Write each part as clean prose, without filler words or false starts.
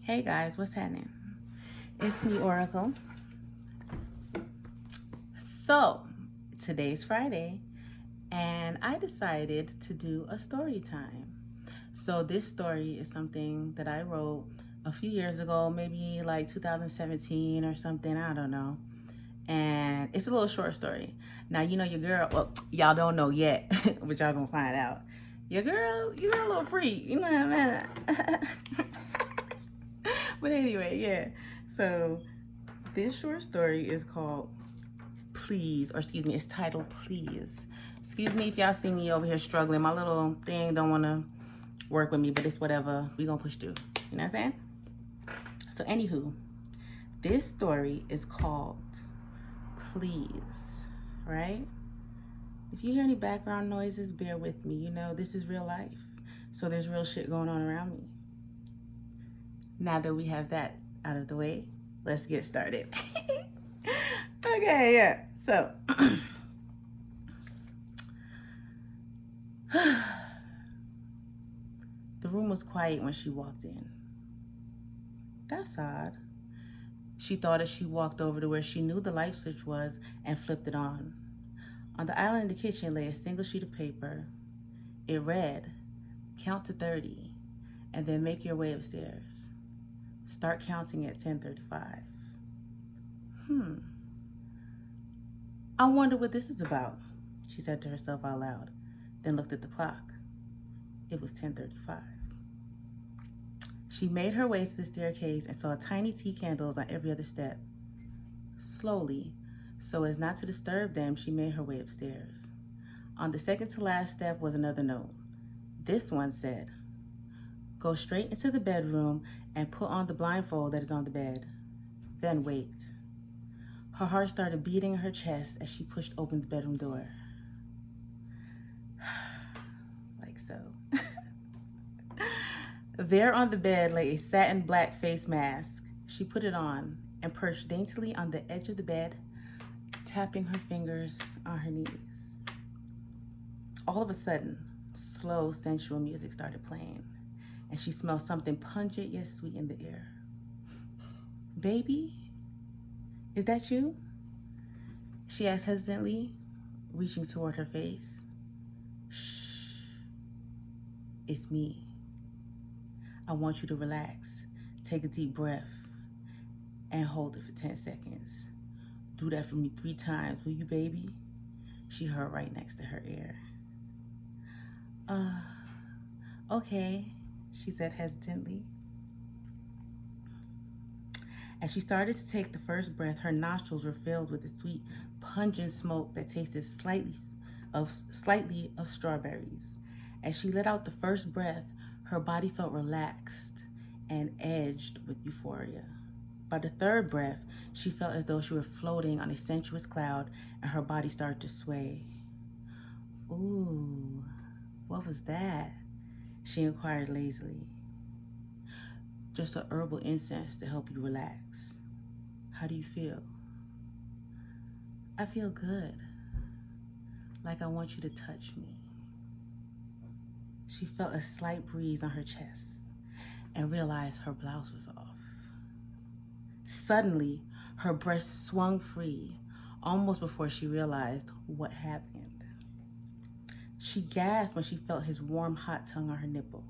Hey guys, what's happening? It's me, Oracle. So, today's Friday, and I decided to do a story time. So, this story is something that I wrote a few years ago, maybe like 2017 or something, I don't know. And it's a little short story. Now, you know, your girl, well, y'all don't know yet, but y'all gonna find out. You're a little freak, you know what I mean? But anyway, yeah. So, this short story is called Please, or excuse me, it's titled Please. Excuse me if y'all see me over here struggling. My little thing don't want to work with me, but it's whatever. We gonna push through. You know what I'm saying? So, anywho, this story is called Please, right? If you hear any background noises, bear with me. You know, this is real life. So, there's real shit going on around me. Now that we have that out of the way, let's get started. Okay, yeah. So, the room was quiet when she walked in. That's odd. She thought as she walked over to where she knew the light switch was and flipped it on. On the island in the kitchen lay a single sheet of paper. It read, "Count to 30 and then make your way upstairs. Start counting at 10:35. I wonder what this is about," she said to herself out loud, then looked at the clock. It was 10:35. She made her way to the staircase and saw tiny tea candles on every other step. Slowly, so as not to disturb them, she made her way upstairs. On the second to last step was another note. This one said, "Go straight into the bedroom and put on the blindfold that is on the bed. Then wait." Her heart started beating in her chest as she pushed open the bedroom door. Like so. There on the bed lay a satin black face mask. She put it on and perched daintily on the edge of the bed, tapping her fingers on her knees. All of a sudden, slow, sensual music started playing, and she smelled something pungent yet sweet in the air. "Baby, is that you?" she asked hesitantly, reaching toward her face. "Shh, it's me. I want you to relax. Take a deep breath and hold it for 10 seconds. Do that for me 3 times, will you, baby?" She heard right next to her ear. Okay, she said hesitantly. As she started to take the first breath, her nostrils were filled with the sweet, pungent smoke that tasted slightly of strawberries. As she let out the first breath, her body felt relaxed and edged with euphoria. By the third breath, she felt as though she were floating on a sensuous cloud, and her body started to sway. "Ooh, what was that?" she inquired lazily. "Just a herbal incense to help you relax. How do you feel?" "I feel good, like I want you to touch me." She felt a slight breeze on her chest and realized her blouse was off. Suddenly, her breast swung free, almost before she realized what happened. She gasped when she felt his warm, hot tongue on her nipple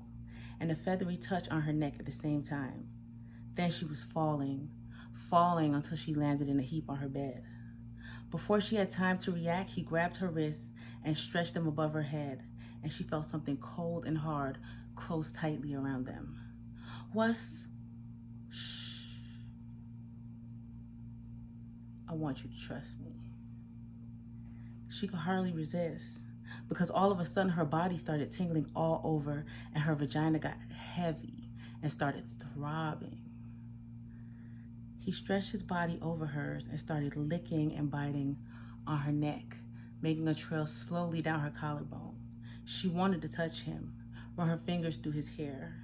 and a feathery touch on her neck at the same time. Then she was falling until she landed in a heap on her bed. Before she had time to react, he grabbed her wrists and stretched them above her head, and she felt something cold and hard close tightly around them. Shh. I want you to trust me." She could hardly resist because all of a sudden her body started tingling all over and her vagina got heavy and started throbbing. He stretched his body over hers and started licking and biting on her neck, making a trail slowly down her collarbone. She wanted to touch him, run her fingers through his hair.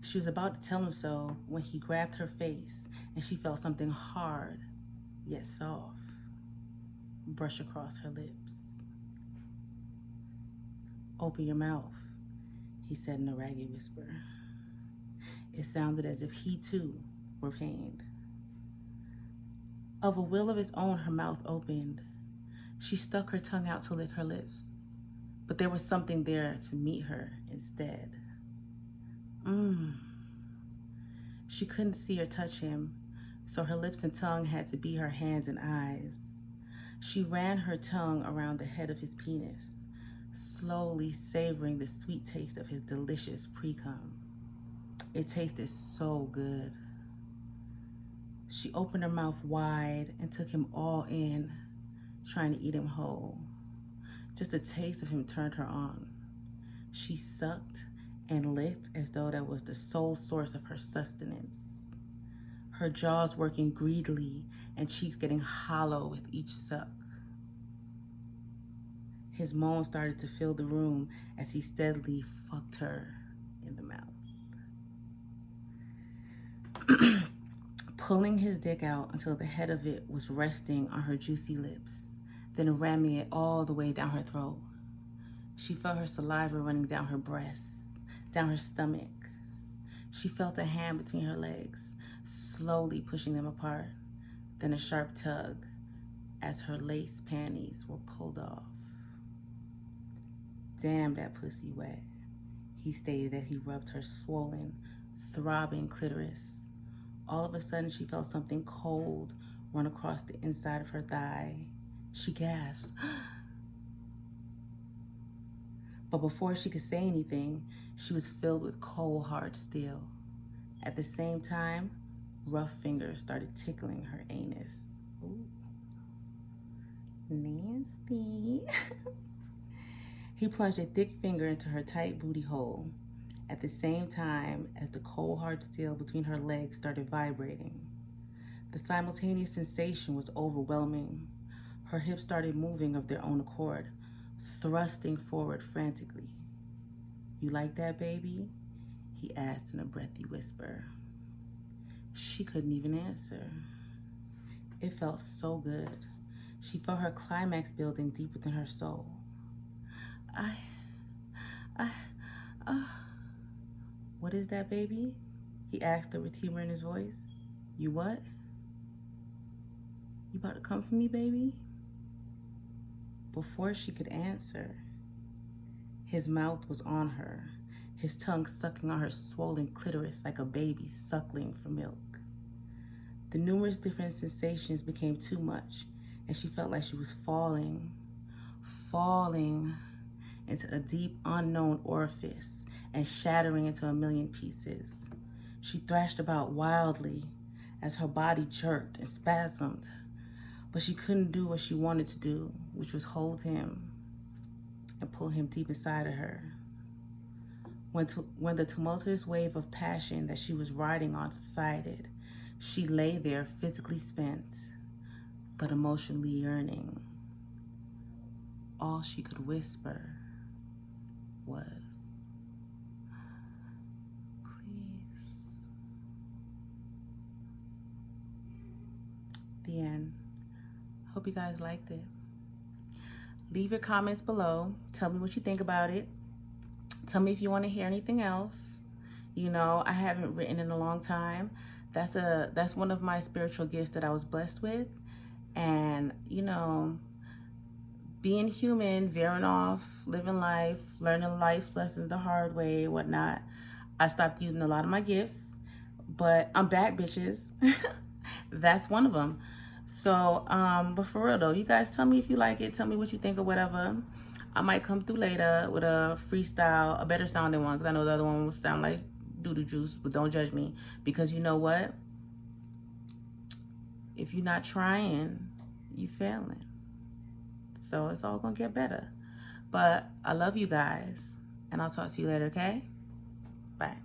She was about to tell him so when he grabbed her face and she felt something hard yet soft brush across her lips. "Open your mouth," he said in a ragged whisper. It sounded as if he too were pained. Of a will of its own, her mouth opened. She stuck her tongue out to lick her lips, but there was something there to meet her instead. She couldn't see or touch him, so her lips and tongue had to be her hands and eyes. She ran her tongue around the head of his penis, slowly savoring the sweet taste of his delicious pre-cum. It tasted so good. She opened her mouth wide and took him all in, trying to eat him whole. Just the taste of him turned her on. She sucked and licked as though that was the sole source of her sustenance. Her jaws working greedily and cheeks getting hollow with each suck. His moans started to fill the room as he steadily fucked her in the mouth. Pulling his dick out until the head of it was resting on her juicy lips, then ramming it all the way down her throat. She felt her saliva running down her breasts, down her stomach. She felt a hand between her legs, slowly pushing them apart, then a sharp tug as her lace panties were pulled off. Damn, that pussy wet, he stated as he rubbed her swollen, throbbing clitoris. All of a sudden, she felt something cold run across the inside of her thigh. She gasped. But before she could say anything, she was filled with cold, hard steel. At the same time, rough fingers started tickling her anus. Ooh. Nasty. He plunged a thick finger into her tight booty hole at the same time as the cold, hard steel between her legs started vibrating. The simultaneous sensation was overwhelming. Her hips started moving of their own accord, thrusting forward frantically. "You like that, baby?" he asked in a breathy whisper. She couldn't even answer. It felt so good. She felt her climax building deep within her soul. What is that, baby?" he asked her with humor in his voice. "You what? You about to come for me, baby?" Before she could answer, his mouth was on her, his tongue sucking on her swollen clitoris like a baby suckling for milk. The numerous different sensations became too much, and she felt like she was falling into a deep, unknown orifice and shattering into a million pieces. She thrashed about wildly as her body jerked and spasmed, but she couldn't do what she wanted to do, which was hold him and pull him deep inside of her. When the tumultuous wave of passion that she was riding on subsided, she lay there physically spent, but emotionally yearning. All she could whisper was, "Please." The end. Hope you guys liked it. Leave your comments below. Tell me what you think about it. Tell me if you want to hear anything else. You know, I haven't written in a long time. That's one of my spiritual gifts that I was blessed with. And, you know, being human, veering off, living life, learning life lessons the hard way, whatnot, I stopped using a lot of my gifts. But I'm back, bitches. That's one of them. So, but for real though, you guys tell me if you like it. Tell me what you think or whatever. I might come through later with a freestyle, a better sounding one, because I know the other one will sound like doo-doo juice, but don't judge me. Because you know what? If you're not trying, you failing. So it's all gonna get better. But I love you guys, and I'll talk to you later, okay? Bye.